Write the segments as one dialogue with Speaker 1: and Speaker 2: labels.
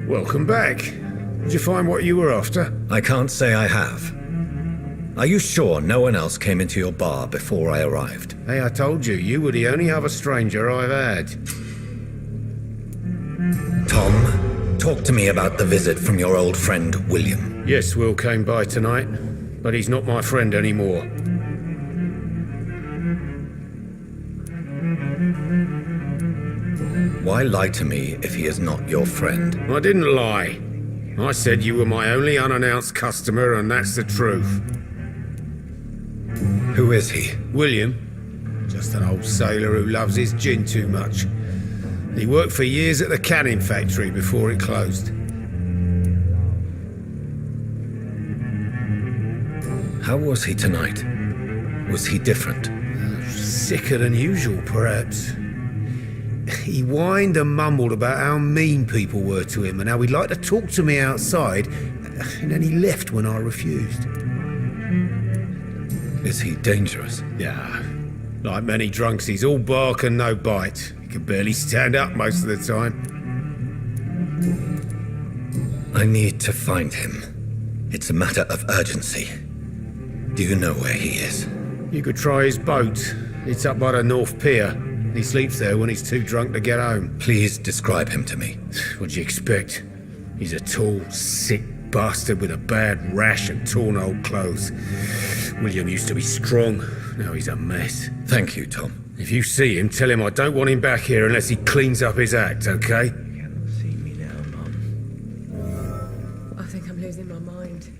Speaker 1: Welcome back. Did you find what you were after?
Speaker 2: I can't say I have. Are you sure no one else came into your bar before I arrived?
Speaker 1: Hey, I told you, you were the only other stranger I've had.
Speaker 2: Tom, talk to me about the visit from your old friend, William.
Speaker 1: Yes, Will came by tonight, but he's not my friend anymore.
Speaker 2: Why lie to me if he is not your friend?
Speaker 1: I didn't lie. I said you were my only unannounced customer, and that's the truth.
Speaker 2: Who is he?
Speaker 1: William. Just an old sailor who loves his gin too much. He worked for years at the canning factory before it closed.
Speaker 2: How was he tonight? Was he different?
Speaker 1: Sicker than usual, perhaps. He whined and mumbled about how mean people were to him and how he'd like to talk to me outside, and then he left when I refused.
Speaker 2: Is he dangerous?
Speaker 1: Yeah. Like many drunks, he's all bark and no bite. He can barely stand up most of the time.
Speaker 2: I need to find him. It's a matter of urgency. Do you know where he is?
Speaker 1: You could try his boat. It's up by the North Pier. He sleeps there when he's too drunk to get home.
Speaker 2: Please describe him to me.
Speaker 1: What'd you expect? He's a tall, sick bastard with a bad rash and torn old clothes. William used to be strong. Now he's a mess.
Speaker 2: Thank you, Tom.
Speaker 1: If you see him, tell him I don't want him back here unless he cleans up his act, okay?
Speaker 3: You cannot see me now, Mum.
Speaker 4: I think I'm losing my mind.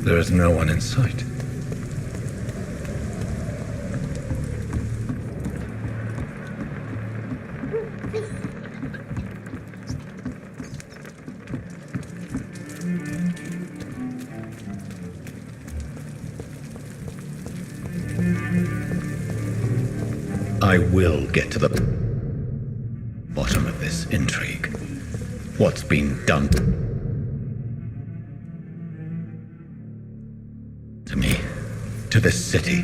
Speaker 2: There is no one in sight. I will get to the bottom of this intrigue. What's been done to me, to this city.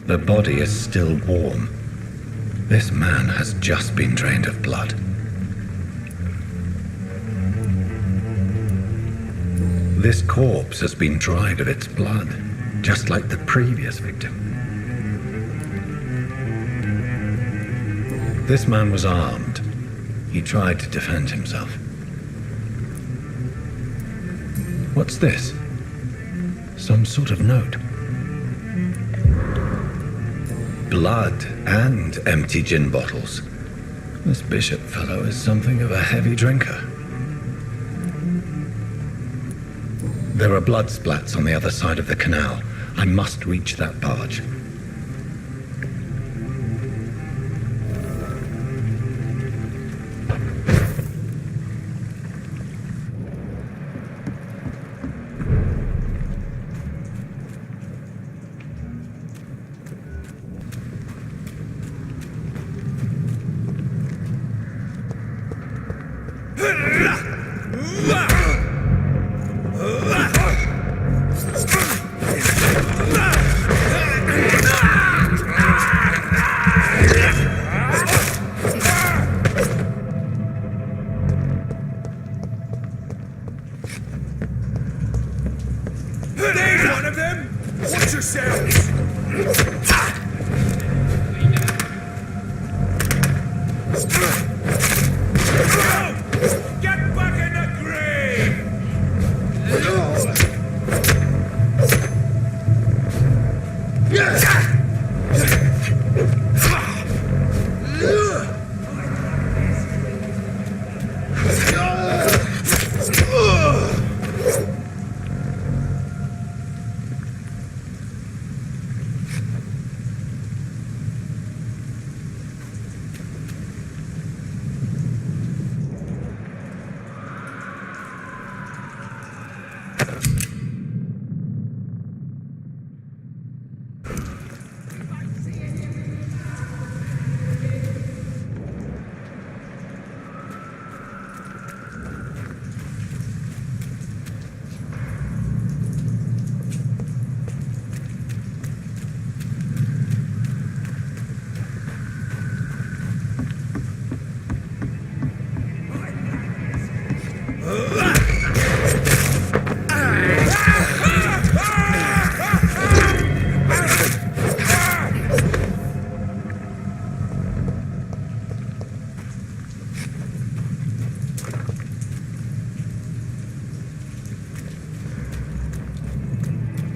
Speaker 2: The body is still warm. This man has just been drained of blood. This corpse has been dried of its blood, just like the previous victim. This man was armed. He tried to defend himself. What's this? Some sort of note. Blood and empty gin bottles. This bishop fellow is something of a heavy drinker. There are blood splats on the other side of the canal. I must reach that barge.
Speaker 3: There's one of them! Watch yourselves! Get back in the grave!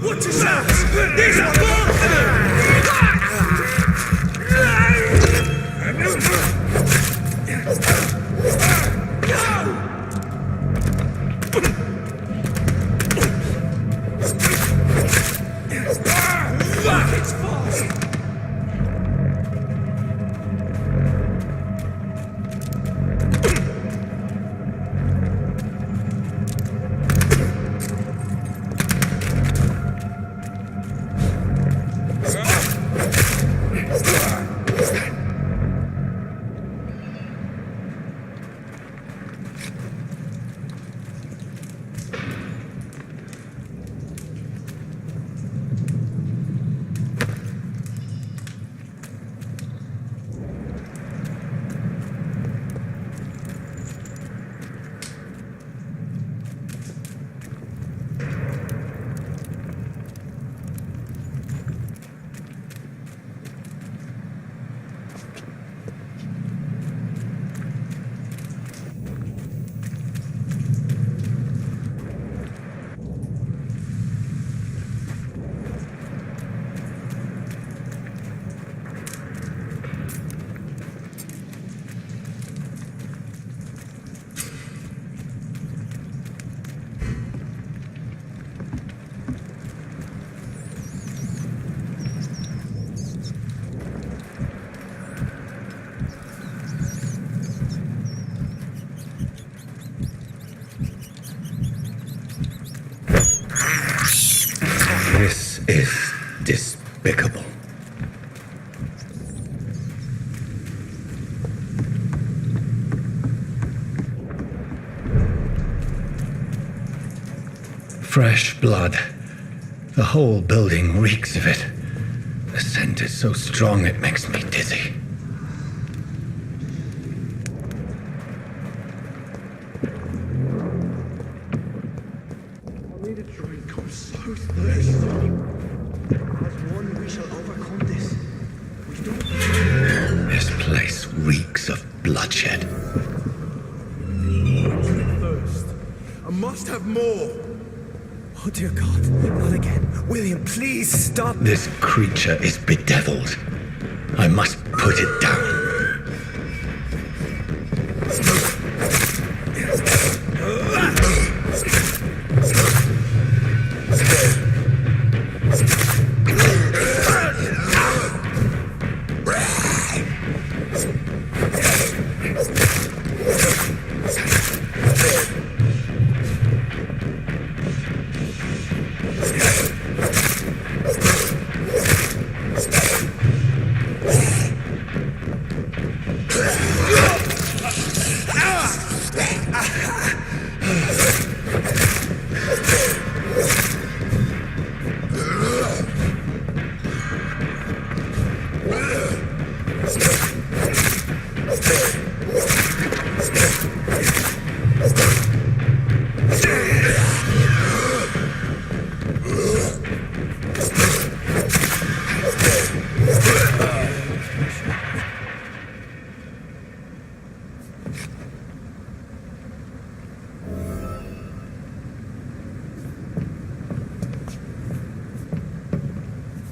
Speaker 3: Watch yourselves! These are it's fast!
Speaker 2: is despicable. Fresh blood. The whole building reeks of it. The scent is so strong it makes me dizzy.
Speaker 4: I need a drink. I'm so thirsty. As one, we shall overcome this. We don't.
Speaker 2: This place reeks of bloodshed.
Speaker 3: Thirst. I must have more.
Speaker 4: Oh dear God, not again. William, please stop.
Speaker 2: This creature is bedeviled. I must put it down.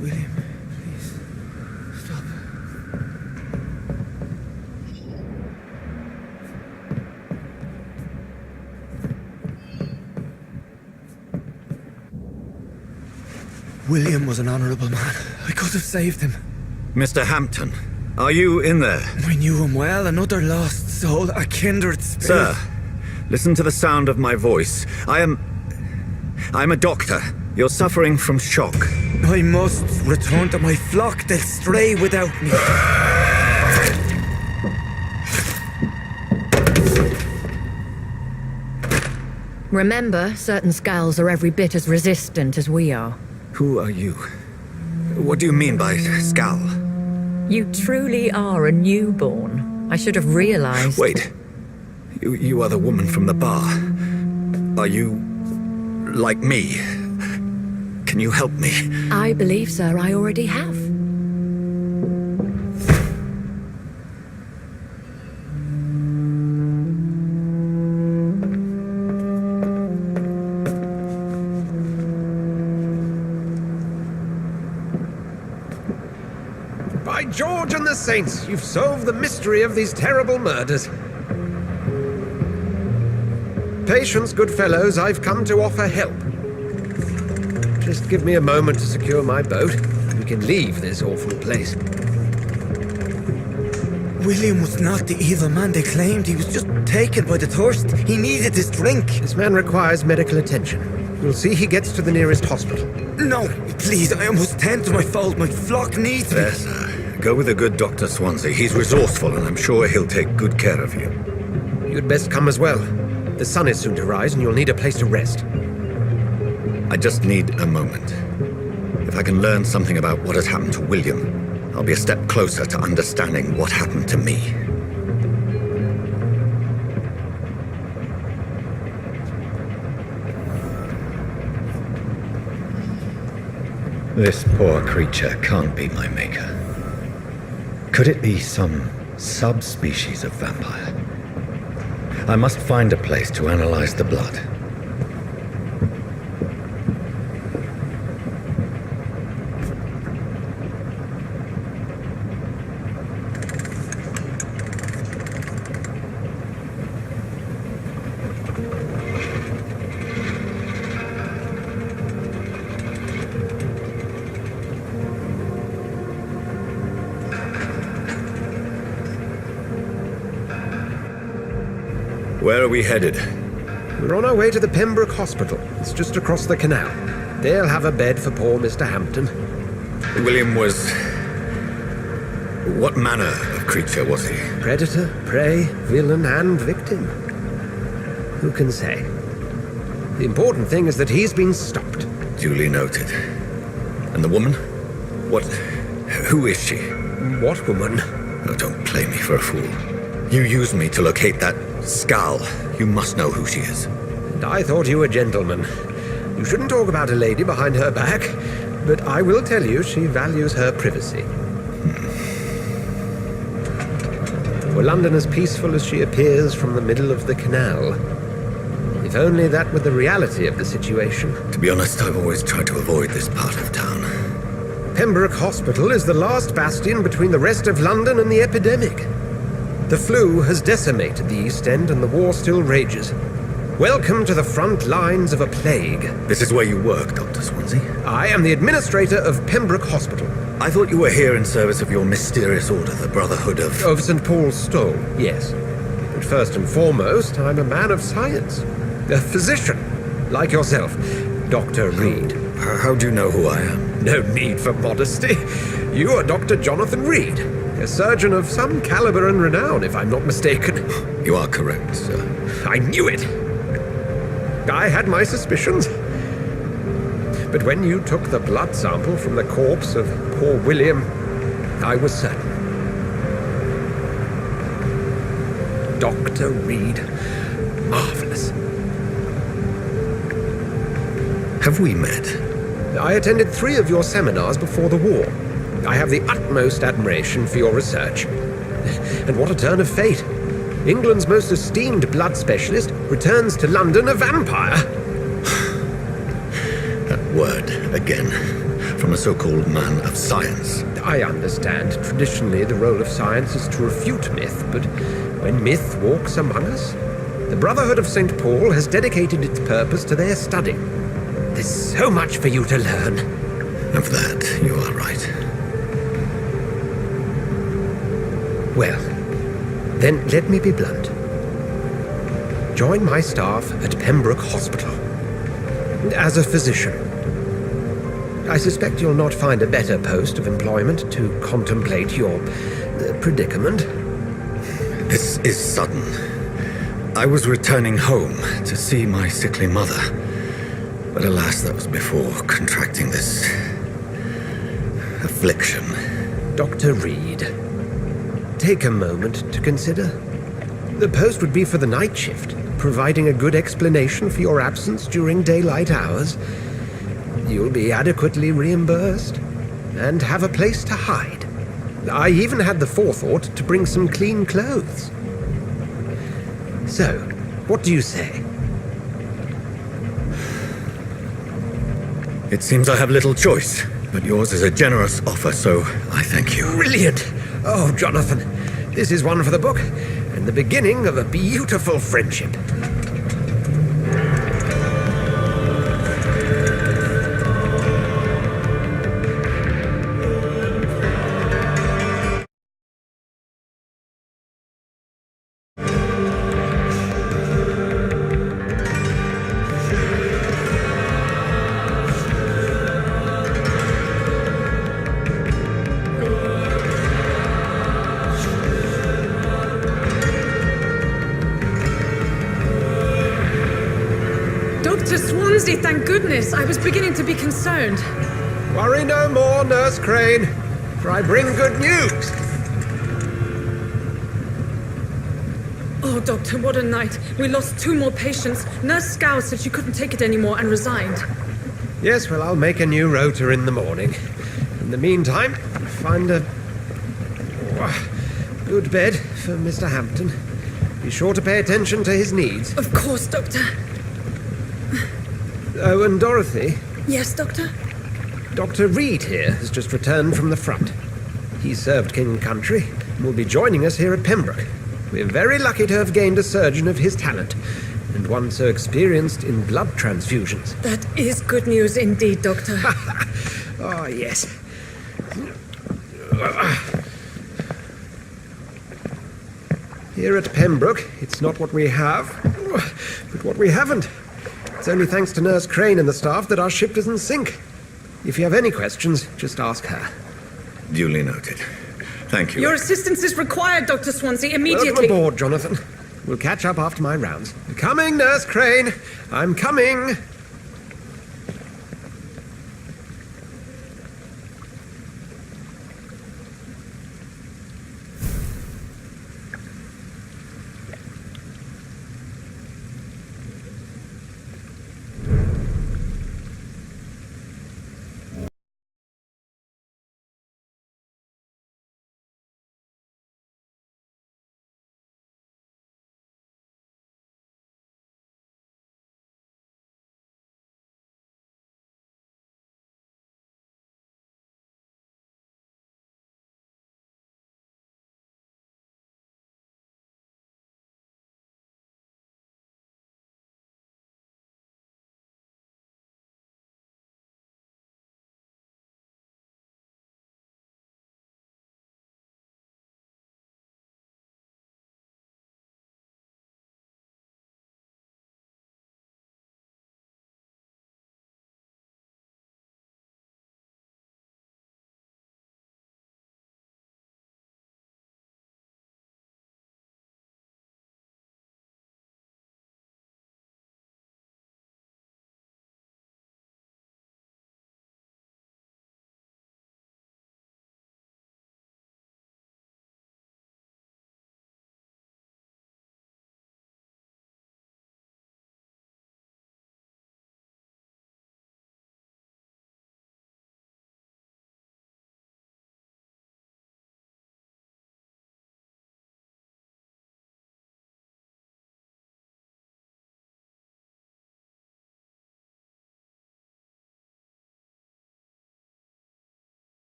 Speaker 4: William, please, stop. William was an honorable man. I could have saved him.
Speaker 5: Mr. Hampton, are you in there?
Speaker 4: I knew him well, another lost soul, a kindred spirit.
Speaker 5: Sir, listen to the sound of my voice. I'm a doctor. You're suffering from shock.
Speaker 4: I must return to my flock. They'll stray without me.
Speaker 6: Remember, certain skulls are every bit as resistant as we are.
Speaker 5: Who are you? What do you mean by skull?
Speaker 6: You truly are a newborn. I should have realized.
Speaker 5: Wait. You are the woman from the bar. Are you like me? Can you help me?
Speaker 6: I believe, sir, I already have.
Speaker 7: By George and the Saints, you've solved the mystery of these terrible murders. Patience, good fellows, I've come to offer help. Just give me a moment to secure my boat. We can leave this awful place.
Speaker 4: William was not the evil man they claimed. He was just taken by the thirst. He needed this drink.
Speaker 7: This man requires medical attention. You'll see he gets to the nearest hospital.
Speaker 4: No, please, I must tend to my fold. My flock needs me.
Speaker 5: There, sir. Go with the good Dr. Swansea. He's resourceful, and I'm sure he'll take good care of you.
Speaker 7: You'd best come as well. The sun is soon to rise, and you'll need a place to rest.
Speaker 5: I just need a moment. If I can learn something about what has happened to William, I'll be a step closer to understanding what happened to me.
Speaker 2: This poor creature can't be my maker. Could it be some subspecies of vampire? I must find a place to analyze the blood.
Speaker 5: Where are we headed?
Speaker 7: We're on our way to the Pembroke Hospital. It's just across the canal. They'll have a bed for poor Mr. Hampton.
Speaker 5: William was... What manner of creature was he?
Speaker 7: Predator, prey, villain, and victim. Who can say? The important thing is that he's been stopped.
Speaker 5: Duly noted. And the woman? What... Who is she?
Speaker 7: What woman?
Speaker 5: Oh, don't play me for a fool. You used me to locate that skull. You must know who she is.
Speaker 7: And I thought you a gentleman. You shouldn't talk about a lady behind her back, but I will tell you she values her privacy. Were London as peaceful as she appears from the middle of the canal? If only that were the reality of the situation.
Speaker 5: To be honest, I've always tried to avoid this part of town.
Speaker 7: Pembroke Hospital is the last bastion between the rest of London and the epidemic. The flu has decimated the East End and the war still rages. Welcome to the front lines of a plague.
Speaker 5: This is where you work, Dr. Swansea?
Speaker 7: I am the administrator of Pembroke Hospital.
Speaker 5: I thought you were here in service of your mysterious order, the Brotherhood of...
Speaker 7: Of St. Paul's Stole, yes. But first and foremost, I'm a man of science. A physician, like yourself, Dr. Reed.
Speaker 5: How do you know who I am?
Speaker 7: No need for modesty. You are Dr. Jonathan Reed, a surgeon of some caliber and renown, if I'm not mistaken.
Speaker 5: You are correct, sir.
Speaker 7: I knew it. I had my suspicions. But when you took the blood sample from the corpse of poor William, I was certain. Dr. Reed. Marvelous.
Speaker 5: Have we met?
Speaker 7: I attended 3 of your seminars before the war. I have the utmost admiration for your research. And what a turn of fate. England's most esteemed blood specialist returns to London a vampire.
Speaker 5: That word, again, from a so-called man of science.
Speaker 7: I understand. Traditionally, the role of science is to refute myth, but when myth walks among us, the Brotherhood of St. Paul has dedicated its purpose to their study. There's so much for you to learn.
Speaker 5: Of that, you are right.
Speaker 7: Well, then let me be blunt. Join my staff at Pembroke Hospital. As a physician. I suspect you'll not find a better post of employment to contemplate your predicament.
Speaker 5: This is sudden. I was returning home to see my sickly mother. But alas, that was before contracting this... affliction.
Speaker 7: Dr. Reed, take a moment to consider. The post would be for the night shift, providing a good explanation for your absence during daylight hours. You'll be adequately reimbursed and have a place to hide. I even had the forethought to bring some clean clothes. So, what do you say?
Speaker 5: It seems I have little choice, but yours is a generous offer, so I thank you.
Speaker 7: Brilliant! Oh, Jonathan, this is one for the book, and the beginning of a beautiful friendship.
Speaker 8: Dr. Swansea, thank goodness. I was beginning to be concerned.
Speaker 7: Worry no more, Nurse Crane, for I bring good news.
Speaker 8: Oh, Doctor, what a night. We lost 2 more patients. Nurse Scow said she couldn't take it anymore and resigned.
Speaker 7: Yes, well, I'll make a new rota in the morning. In the meantime, find a good bed for Mr. Hampton. Be sure to pay attention to his needs.
Speaker 8: Of course, Doctor.
Speaker 7: Oh, and Dorothy,
Speaker 8: Yes, Doctor?
Speaker 7: Dr. Reed here has just returned from the front. He served King and Country and will be joining us here at Pembroke. We're very lucky to have gained a surgeon of his talent, and one so experienced in blood transfusions.
Speaker 8: That is good news indeed, Doctor.
Speaker 7: Oh, yes. Here at Pembroke, it's not what we have, but what we haven't. It's only thanks to Nurse Crane and the staff that our ship doesn't sink. If you have any questions, just ask her.
Speaker 5: Duly noted. Thank you.
Speaker 8: Your assistance is required, Dr. Swansea,
Speaker 7: Welcome
Speaker 8: immediately.
Speaker 7: aboard, Jonathan. We'll catch up after my rounds. Coming, Nurse Crane. I'm coming.